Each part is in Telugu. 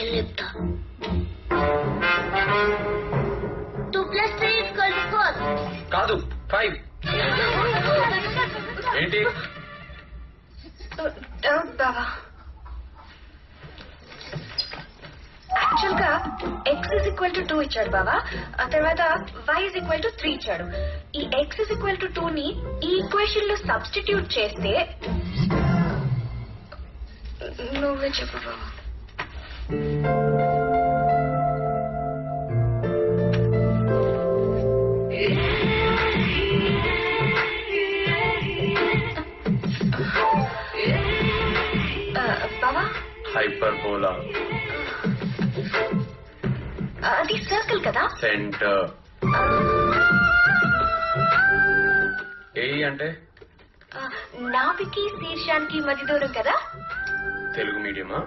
నేను చెప్తా 2 + 3 = 4. కాదు 5. ఏంటి బావా యాక్చువల్ గా x = 2 ఇచ్చాడు బావా. ఆ తర్వాత y = 3 ఇచ్చాడు. ఈ x = 2 ని ఈ ఈక్వేషన్ లో సబ్స్టిట్యూట్ చేస్తే నువ్వే చెప్పు బావా. బావా హైపర్బోలా అది సర్కిల్ కదా. సెంటర్. ఏ అంటే నాభికి శీర్షానికి మధ్య దూరం కదా. తెలుగు మీడియమా?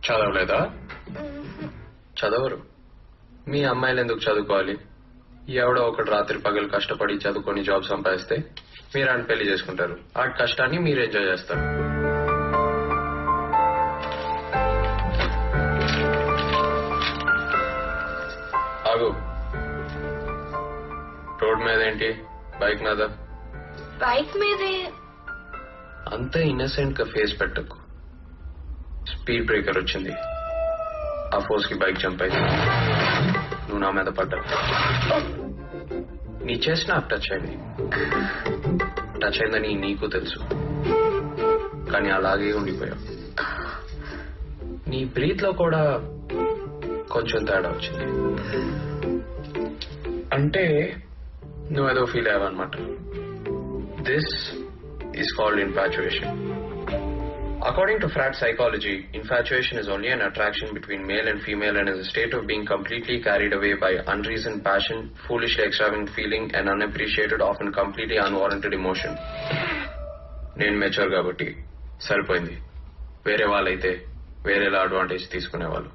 చదవలేదా? చదవరు. మీ అమ్మాయిలు ఎందుకు చదువుకోవాలి? ఎవడో ఒకటి రాత్రి పగలు కష్టపడి చదువుకొని జాబ్ సంపాదిస్తే మీరు ఆయన పెళ్లి చేసుకుంటారు. ఆ కష్టాన్ని మీరు ఎంజాయ్ చేస్తారు. ఆగు. రోడ్ మీద ఏంటి? బైక్ మీద. బైక్ మీదే. అంత ఇన్నసెంట్ గా ఫేస్ పెట్టకు. స్పీడ్ బ్రేకర్ వచ్చింది. ఆ ఫోర్స్ కి బైక్ జంప్ అయింది. నువ్వు నా మీద పడ్డా. నీ చెస్ట్ నాకు టచ్ అయింది. టచ్ అయిందని నీకు తెలుసు, కానీ అలాగే ఉండిపోయావు. నీ బ్రీత్ లో కూడా కొంచెం తేడా వచ్చింది. అంటే నువ్వేదో ఫీల్ అయ్యావన్నమాట. This is called infatuation. According to frat psychology, infatuation is only an attraction between male and female and is a state of being completely carried away by unreasoned passion, foolishly extravagant feeling and unappreciated, often completely unwarranted emotion. నేను మెచ్యూర్ కాబట్టి సరిపోయింది. వేరే వాళ్ళైతే వేరేలా అడ్వాంటేజ్ తీసుకునేవాళ్ళు.